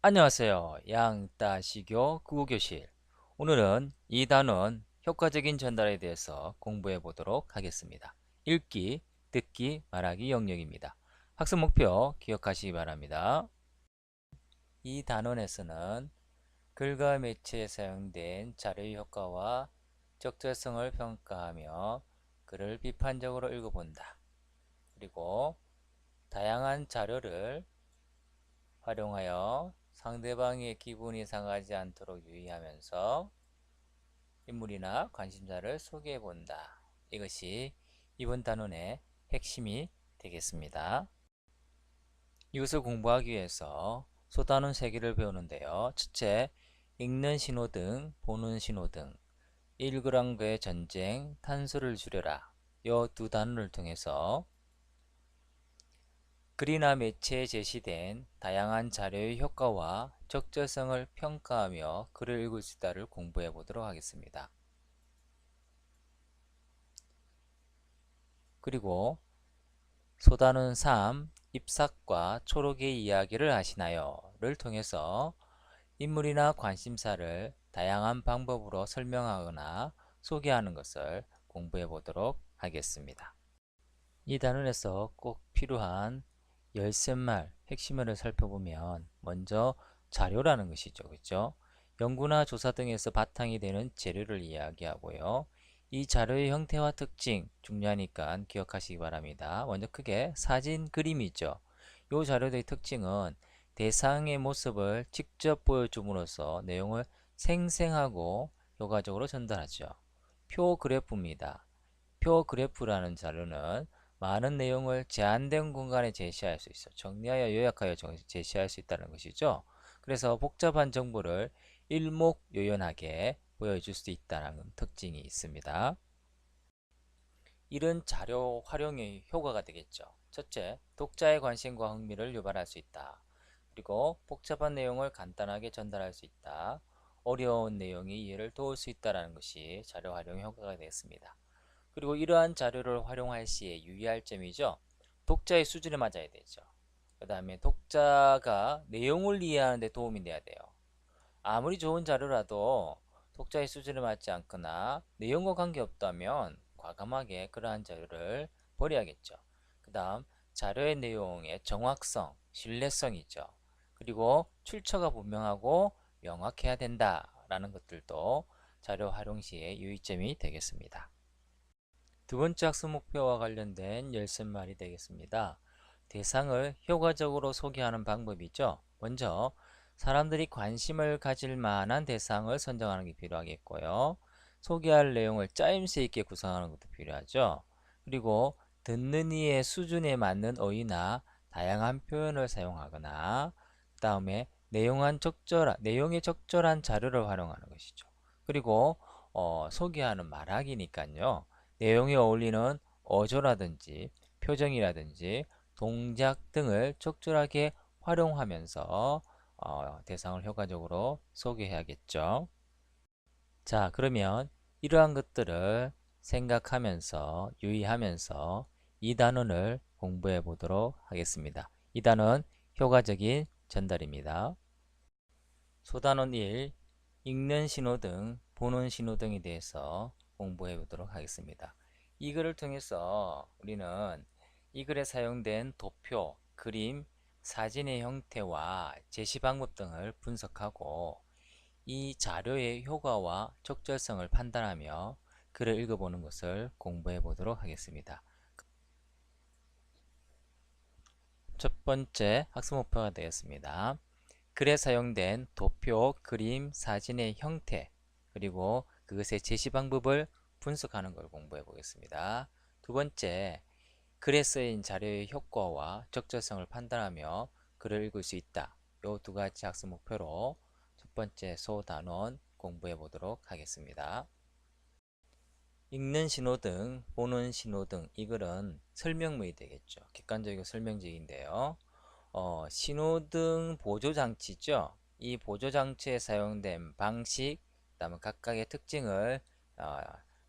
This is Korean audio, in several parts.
안녕하세요. 양따시교 국어교실. 오늘은 이 단원 효과적인 전달에 대해서 공부해 보도록 하겠습니다. 읽기, 듣기, 말하기 영역입니다. 학습 목표 기억하시기 바랍니다. 이 단원에서는 글과 매체에 사용된 자료의 효과와 적절성을 평가하며 글을 비판적으로 읽어본다. 그리고 다양한 자료를 활용하여 상대방의 기분이 상하지 않도록 유의하면서 인물이나 관심사를 소개해 본다. 이것이 이번 단원의 핵심이 되겠습니다. 이것을 공부하기 위해서 소단원 3개를 배우는데요. 첫째, 읽는 신호등, 보는 신호등, 1g의 전쟁, 탄소를 줄여라. 이 두 단원을 통해서 글이나 매체에 제시된 다양한 자료의 효과와 적절성을 평가하며 글을 읽을 수 있다를 공부해 보도록 하겠습니다. 그리고 소단원 3, 잎삭과 초록의 이야기를 하시나요? 를 통해서 인물이나 관심사를 다양한 방법으로 설명하거나 소개하는 것을 공부해 보도록 하겠습니다. 이 단원에서 꼭 필요한 열쇠말, 핵심어를 살펴보면 먼저 자료라는 것이죠. 그렇죠? 연구나 조사 등에서 바탕이 되는 재료를 이야기하고요. 이 자료의 형태와 특징 중요하니까 기억하시기 바랍니다. 먼저 크게 사진, 그림이죠. 이 자료의 특징은 대상의 모습을 직접 보여줌으로써 내용을 생생하고 효과적으로 전달하죠. 표 그래프입니다. 표 그래프라는 자료는 많은 내용을 제한된 공간에 제시할 수 있어. 정리하여 요약하여 제시할 수 있다는 것이죠. 그래서 복잡한 정보를 일목요연하게 보여줄 수 있다는 특징이 있습니다. 이런 자료 활용의 효과가 되겠죠. 첫째, 독자의 관심과 흥미를 유발할 수 있다. 그리고 복잡한 내용을 간단하게 전달할 수 있다. 어려운 내용이 이해를 도울 수 있다는 것이 자료 활용 효과가 되겠습니다. 그리고 이러한 자료를 활용할 시에 유의할 점이죠. 독자의 수준에 맞아야 되죠. 그 다음에 독자가 내용을 이해하는 데 도움이 돼야 돼요. 아무리 좋은 자료라도 독자의 수준에 맞지 않거나 내용과 관계없다면 과감하게 그러한 자료를 버려야겠죠. 그 다음 자료의 내용의 정확성, 신뢰성이죠. 그리고 출처가 분명하고 명확해야 된다라는 것들도 자료 활용 시의 유의점이 되겠습니다. 두 번째 학습 목표와 관련된 열쇠말이 되겠습니다. 대상을 효과적으로 소개하는 방법이죠. 먼저 사람들이 관심을 가질 만한 대상을 선정하는 게 필요하겠고요. 소개할 내용을 짜임새 있게 구성하는 것도 필요하죠. 그리고 듣는 이의 수준에 맞는 어휘나 다양한 표현을 사용하거나 그 다음에 내용에 적절한 자료를 활용하는 것이죠. 그리고 소개하는 말하기니까요. 내용에 어울리는 어조라든지 표정이라든지 동작 등을 적절하게 활용하면서 대상을 효과적으로 소개해야겠죠. 자, 그러면 이러한 것들을 생각하면서 유의하면서 이 단원을 공부해 보도록 하겠습니다. 이 단원 효과적인 전달입니다. 소단원 1, 읽는 신호등, 보는 신호등에 대해서 공부해 보도록 하겠습니다. 이 글을 통해서 우리는 이 글에 사용된 도표, 그림, 사진의 형태와 제시 방법 등을 분석하고 이 자료의 효과와 적절성을 판단하며 글을 읽어보는 것을 공부해 보도록 하겠습니다. 첫 번째 학습 목표가 되겠습니다. 글에 사용된 도표, 그림, 사진의 형태, 그리고 그것의 제시 방법을 분석하는 걸 공부해 보겠습니다. 두 번째, 글에 쓰인 자료의 효과와 적절성을 판단하며 글을 읽을 수 있다. 이 두 가지 학습 목표로 첫 번째 소단원 공부해 보도록 하겠습니다. 읽는 신호등, 보는 신호등, 이 글은 설명문이 되겠죠. 객관적이고 설명적인데요. 신호등 보조장치죠. 이 보조장치에 사용된 방식, 그다음에 각각의 특징을 어,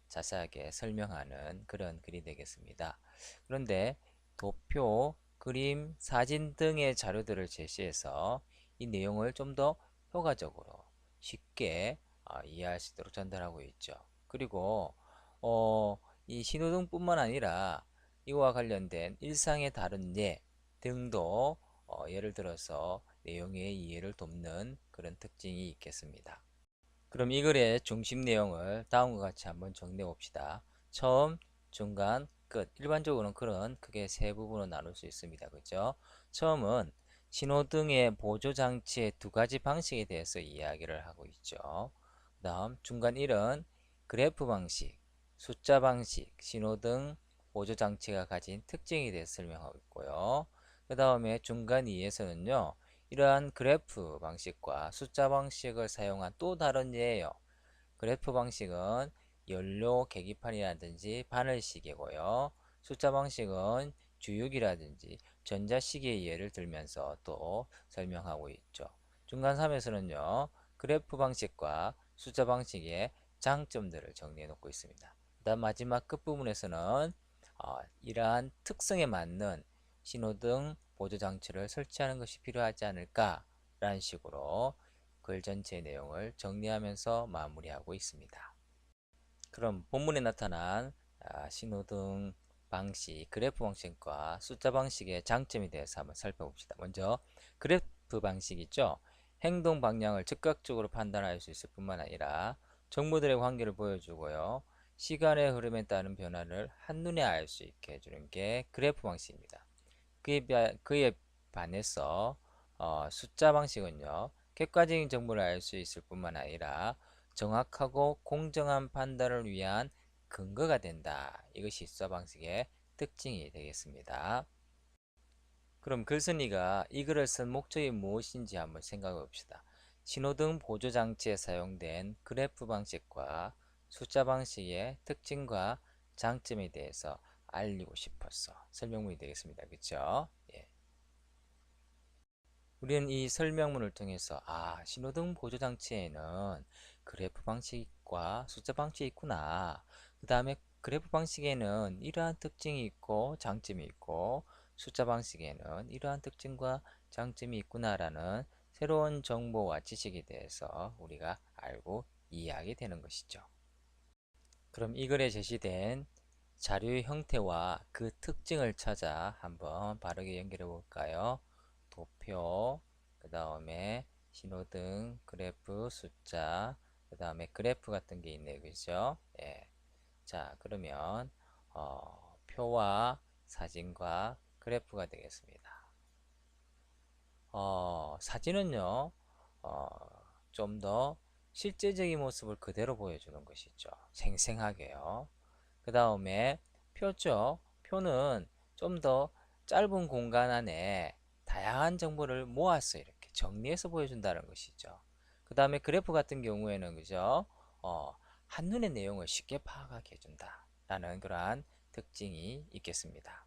자세하게 설명하는 그런 글이 되겠습니다. 그런데 도표, 그림, 사진 등의 자료들을 제시해서 이 내용을 좀 더 효과적으로 쉽게 이해할 수 있도록 전달하고 있죠. 그리고 이 신호등뿐만 아니라 이와 관련된 일상의 다른 예 등도 예를 들어서 내용의 이해를 돕는 그런 특징이 있겠습니다. 그럼 이 글의 중심 내용을 다음과 같이 한번 정리해 봅시다. 처음, 중간, 끝. 일반적으로는 글은 크게 세 부분으로 나눌 수 있습니다. 그죠? 처음은 신호등의 보조 장치의 두 가지 방식에 대해서 이야기를 하고 있죠. 그다음 중간 1은 그래프 방식, 숫자 방식, 신호등 보조 장치가 가진 특징에 대해서 설명하고 있고요. 그 다음에 중간 2에서는요. 이러한 그래프 방식과 숫자 방식을 사용한 또 다른 예예요. 그래프 방식은 연료 계기판이라든지 바늘시계고요. 숫자 방식은 주유기라든지 전자시계의 예를 들면서 또 설명하고 있죠. 중간 3에서는요. 그래프 방식과 숫자 방식의 장점들을 정리해 놓고 있습니다. 그다음 마지막 끝부분에서는 이러한 특성에 맞는 신호등 보조 장치를 설치하는 것이 필요하지 않을까 라는 식으로 글 전체 내용을 정리하면서 마무리하고 있습니다. 그럼 본문에 나타난 신호등 방식, 그래프 방식과 숫자 방식의 장점에 대해서 한번 살펴봅시다. 먼저 그래프 방식이죠. 행동 방향을 즉각적으로 판단할 수 있을 뿐만 아니라 정보들의 관계를 보여주고요. 시간의 흐름에 따른 변화를 한눈에 알 수 있게 해주는 게 그래프 방식입니다. 그에 반해서 숫자 방식은요. 객관적인 정보를 알 수 있을 뿐만 아니라 정확하고 공정한 판단을 위한 근거가 된다. 이것이 숫자 방식의 특징이 되겠습니다. 그럼 글쓴이가 이 글을 쓴 목적이 무엇인지 한번 생각해 봅시다. 신호등 보조 장치에 사용된 그래프 방식과 숫자 방식의 특징과 장점에 대해서 알리고 싶어서 설명문이 되겠습니다. 그렇죠? 예. 우리는 이 설명문을 통해서 신호등 보조 장치에는 그래프 방식과 숫자 방식이 있구나. 그 다음에 그래프 방식에는 이러한 특징이 있고 장점이 있고 숫자 방식에는 이러한 특징과 장점이 있구나라는 새로운 정보와 지식에 대해서 우리가 알고 이해하게 되는 것이죠. 그럼 이 글에 제시된 자료의 형태와 그 특징을 찾아 한번 바르게 연결해 볼까요? 도표, 그 다음에 신호등, 그래프, 숫자, 그 다음에 그래프 같은 게 있네요. 그죠? 예. 자, 그러면 표와 사진과 그래프가 되겠습니다. 사진은요, 좀 더 실제적인 모습을 그대로 보여주는 것이죠. 생생하게요. 그 다음에 표죠. 표는 좀 더 짧은 공간 안에 다양한 정보를 모아서 이렇게 정리해서 보여준다는 것이죠. 그 다음에 그래프 같은 경우에는 그죠? 한눈에 내용을 쉽게 파악하게 해준다. 라는 그러한 특징이 있겠습니다.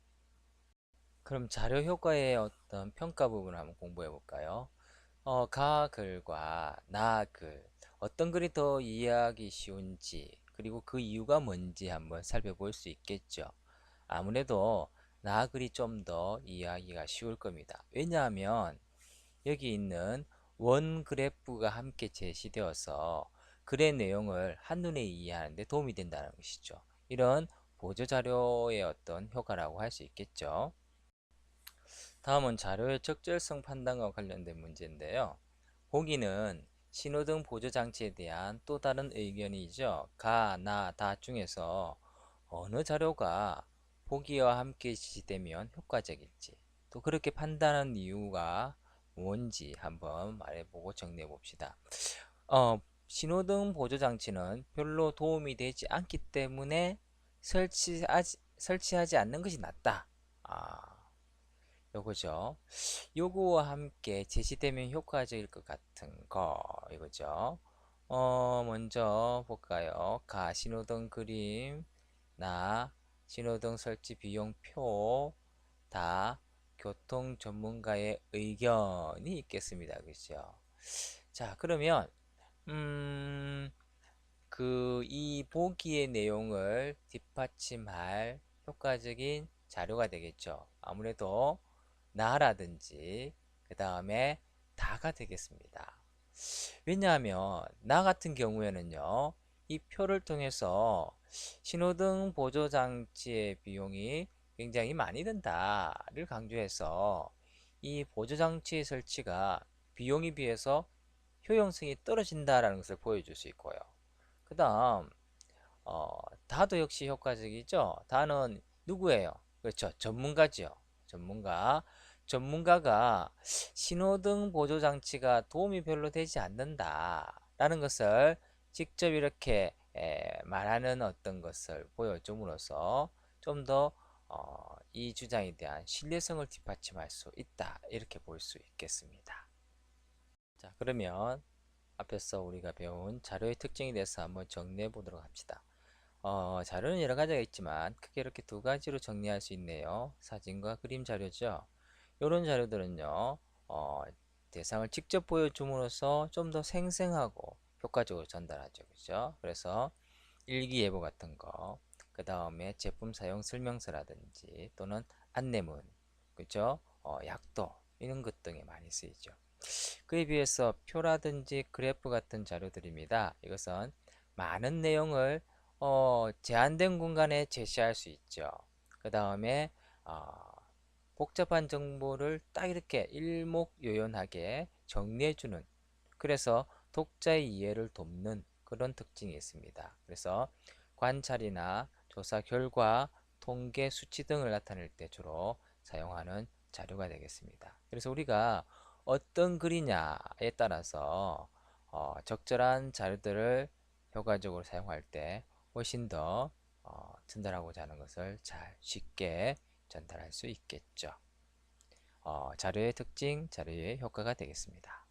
그럼 자료 효과의 어떤 평가 부분을 한번 공부해 볼까요? 가 글과 나 글, 어떤 글이 더 이해하기 쉬운지, 그리고 그 이유가 뭔지 한번 살펴볼 수 있겠죠. 아무래도 나 글이 좀 더 이해하기가 쉬울 겁니다. 왜냐하면 여기 있는 원 그래프가 함께 제시되어서 글의 내용을 한눈에 이해하는 데 도움이 된다는 것이죠. 이런 보조 자료의 어떤 효과라고 할 수 있겠죠. 다음은 자료의 적절성 판단과 관련된 문제인데요. 보기는 신호등 보조 장치에 대한 또 다른 의견이죠. 가, 나, 다 중에서 어느 자료가 보기와 함께 지시되면 효과적일지, 또 그렇게 판단한 이유가 뭔지 한번 말해보고 정리해 봅시다. 신호등 보조 장치는 별로 도움이 되지 않기 때문에 설치하지 않는 것이 낫다. 요거죠. 요거와 함께 제시되면 효과적일 것 같은 거 이거죠. 먼저 볼까요? 가 신호등 그림, 나 신호등 설치 비용 표, 다 교통 전문가의 의견이 있겠습니다. 그죠? 자, 그러면 이 보기의 내용을 뒷받침할 효과적인 자료가 되겠죠. 아무래도 나라든지 그 다음에 다가 되겠습니다. 왜냐하면 나 같은 경우에는요, 이 표를 통해서 신호등 보조 장치의 비용이 굉장히 많이 든다를 강조해서 이 보조 장치 설치가 비용에 비해서 효용성이 떨어진다라는 것을 보여줄 수 있고요. 그 다음 다도 역시 효과적이죠. 다는 누구예요? 그렇죠. 전문가지요. 전문가. 전문가가 신호등 보조 장치가 도움이 별로 되지 않는다 라는 것을 직접 이렇게 말하는 어떤 것을 보여줌으로써 좀 더 이 주장에 대한 신뢰성을 뒷받침할 수 있다 이렇게 볼 수 있겠습니다. 자, 그러면 앞에서 우리가 배운 자료의 특징에 대해서 한번 정리해 보도록 합시다. 자료는 여러 가지가 있지만 크게 이렇게 두 가지로 정리할 수 있네요. 사진과 그림 자료죠. 이런 자료들은요, 대상을 직접 보여줌으로써 좀 더 생생하고 효과적으로 전달하죠. 그죠? 그래서 일기예보 같은 거, 그 다음에 제품 사용 설명서라든지 또는 안내문, 그죠? 약도, 이런 것 등에 많이 쓰이죠. 그에 비해서 표라든지 그래프 같은 자료들입니다. 이것은 많은 내용을 제한된 공간에 제시할 수 있죠. 그 다음에 어, 복잡한 정보를 딱 이렇게 일목요연하게 정리해주는, 그래서 독자의 이해를 돕는 그런 특징이 있습니다. 그래서 관찰이나 조사 결과, 통계, 수치 등을 나타낼 때 주로 사용하는 자료가 되겠습니다. 그래서 우리가 어떤 글이냐에 따라서 적절한 자료들을 효과적으로 사용할 때 훨씬 더 전달하고자 하는 것을 잘 쉽게 전달할 수 있겠죠. 자료의 특징, 자료의 효과가 되겠습니다.